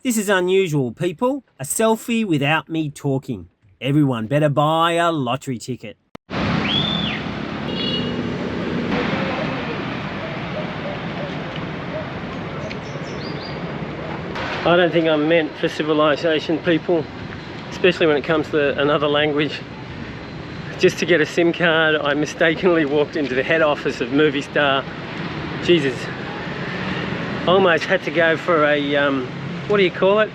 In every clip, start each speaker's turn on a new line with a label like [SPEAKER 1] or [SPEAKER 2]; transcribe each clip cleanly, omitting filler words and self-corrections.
[SPEAKER 1] This is unusual, people. A selfie without me talking. Everyone better buy a lottery ticket. I don't think I'm meant for civilization, people, especially when it comes to another language. Just to get a SIM card, I mistakenly walked into the head office of Movie Star. Jesus. I almost had to go for a, what do you call it?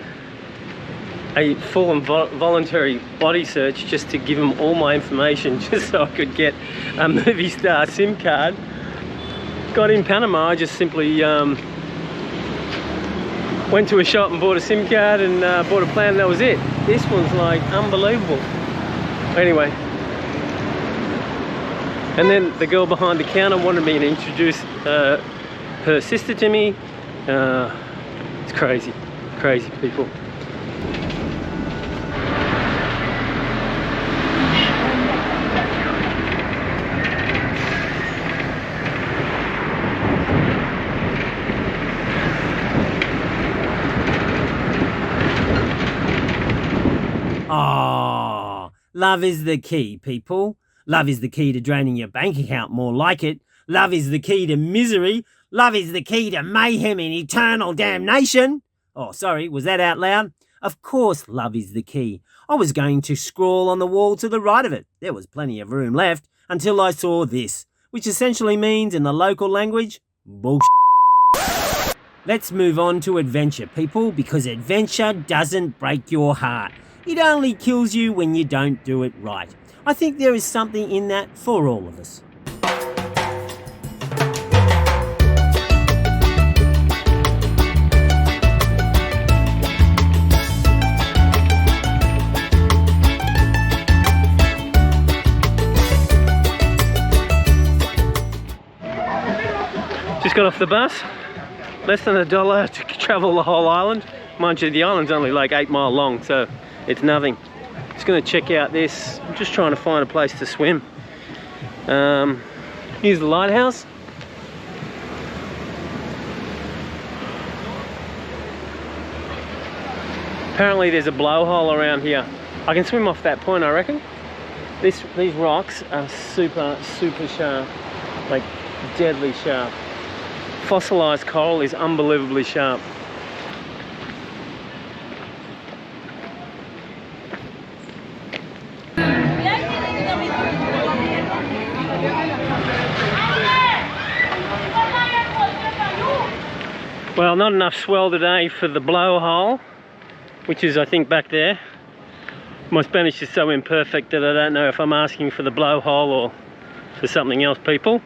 [SPEAKER 1] A full and voluntary body search just to give them all my information just so I could get a Movie Star SIM card. Got in Panama, I just simply went to a shop and bought a SIM card and bought a plan and that was it. This one's like unbelievable. Anyway. And then the girl behind the counter wanted me to introduce her sister to me. It's crazy, crazy people. Oh, love is the key, people. Love is the key to draining your bank account, more like it. Love is the key to misery. Love is the key to mayhem and eternal damnation. Oh, sorry, was that out loud? Of course, love is the key. I was going to scrawl on the wall to the right of it. There was plenty of room left until I saw this, which essentially means in the local language, bullshit. Let's move on to adventure, people, because adventure doesn't break your heart. It only kills you when you don't do it right. I think there is something in that for all of us. Just got off the bus. Less than $1 to travel the whole island. Mind you, the island's only like 8 miles long, so it's nothing. Just going to check out this. I'm just trying to find a place to swim. Here's the lighthouse. Apparently there's a blowhole around here. I can swim off that point, I reckon. These rocks are super sharp, like deadly sharp. Fossilized coral is unbelievably sharp. Well, not enough swell today for the blowhole, which is I think back there. My Spanish is so imperfect that I don't know if I'm asking for the blowhole or for something else, people.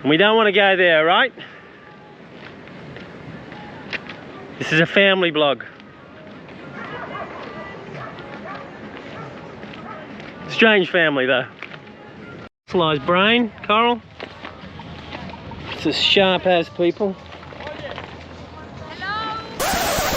[SPEAKER 1] And we don't want to go there, right? This is a family blog. Strange family though. Fossilized brain, coral. It's as sharp as, people.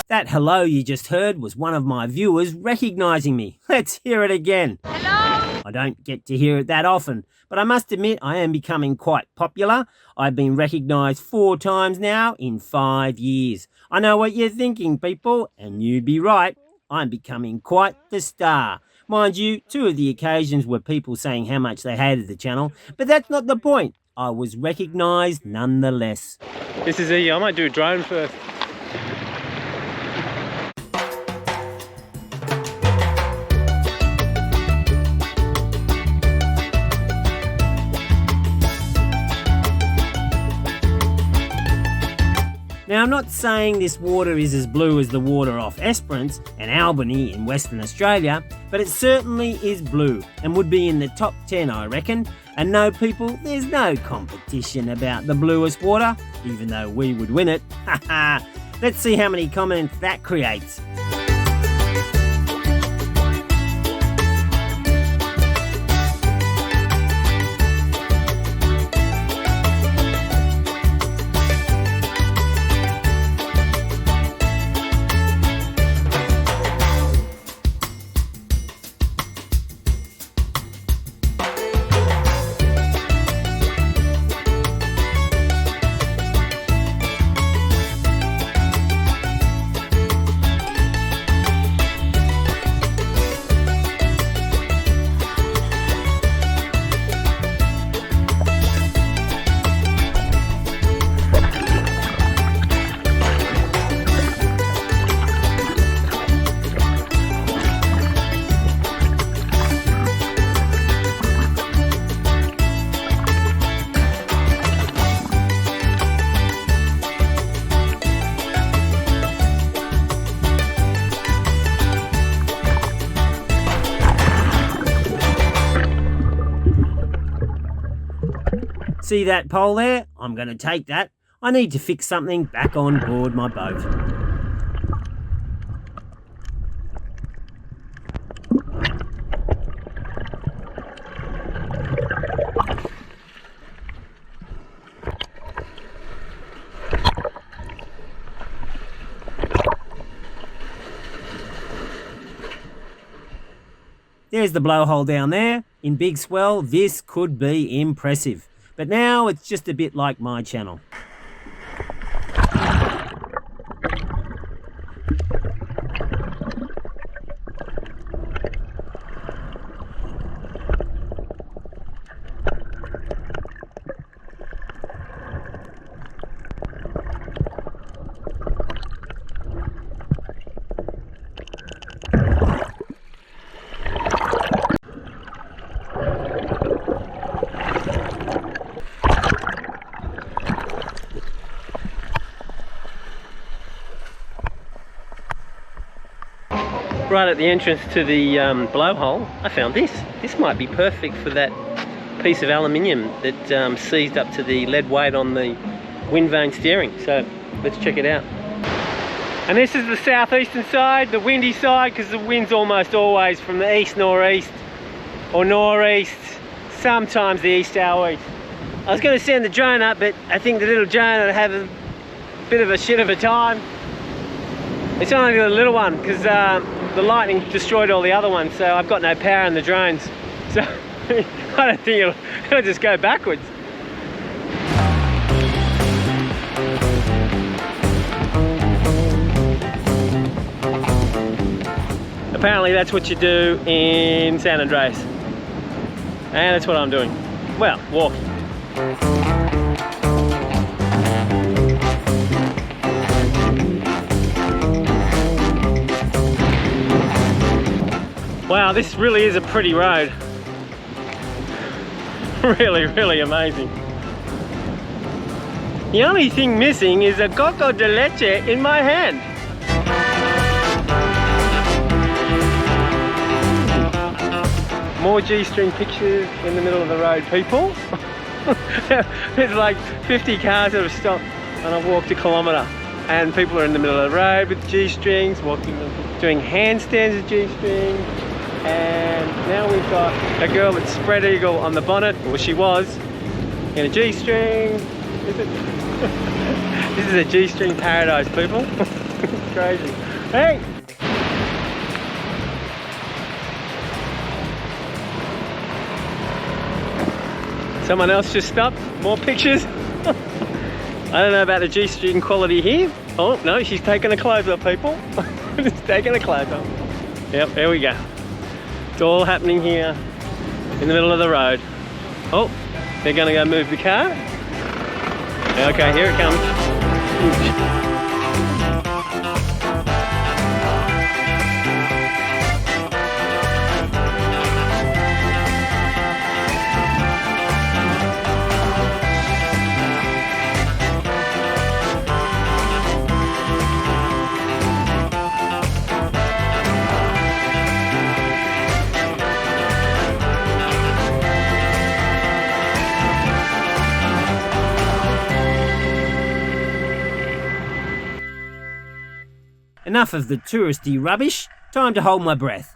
[SPEAKER 1] That hello you just heard was one of my viewers recognizing me. Let's hear it again. Hello! I don't get to hear it that often, but I must admit I am becoming quite popular. I've been recognized 4 times now in 5 years. I know what you're thinking, people, and you'd be right. I'm becoming quite the star. Mind you, 2 of the occasions were people saying how much they hated the channel, but that's not the point. I was recognized nonetheless. This is I might do a drone first. Now, I'm not saying this water is as blue as the water off Esperance and Albany in Western Australia, but it certainly is blue and would be in the top 10, I reckon. And no, people, there's no competition about the bluest water, even though we would win it. Haha. Let's see how many comments that creates. See that pole there? I'm going to take that. I need to fix something back on board my boat. There's the blowhole down there. In big swell, this could be impressive. But now it's just a bit like my channel. Right at the entrance to the blowhole, I found this. This might be perfect for that piece of aluminium that seized up to the lead weight on the Windvane steering. So let's check it out. And this is the southeastern side, the windy side, because the wind's almost always from the east-northeast or northeast, sometimes the east-southeast. I was going to send the drone up, but I think the little drone would have a bit of a shit of a time. It's only the little one because the lightning destroyed all the other ones, so I've got no power in the drones. So I don't think it'll just go backwards. Apparently that's what you do in San Andreas. And that's what I'm doing. Well, walking. Wow, this really is a pretty road. Really, really amazing. The only thing missing is a coco de leche in my hand. More G-string pictures in the middle of the road, people. There's like 50 cars that have stopped and I've walked a kilometre. And people are in the middle of the road with G-strings, walking, doing handstands with G-strings. And now we've got a girl with spread eagle on the bonnet, or she was, in a G-string. This is a G-string paradise, people. It's crazy. Hey! Someone else just stopped. More pictures. I don't know about the G-string quality here. Oh, no, she's taking the clothes off, people. She's taking the clothes off. Yep, there we go. It's all happening here in the middle of the road. Oh, they're gonna go move the car. Okay, here it comes. Enough of the touristy rubbish, time to hold my breath.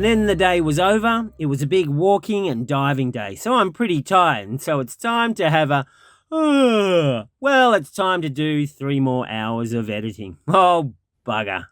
[SPEAKER 1] And then the day was over. It was a big walking and diving day. So I'm pretty tired. And so it's time to have a, well, it's time to do 3 more hours of editing. Oh, bugger.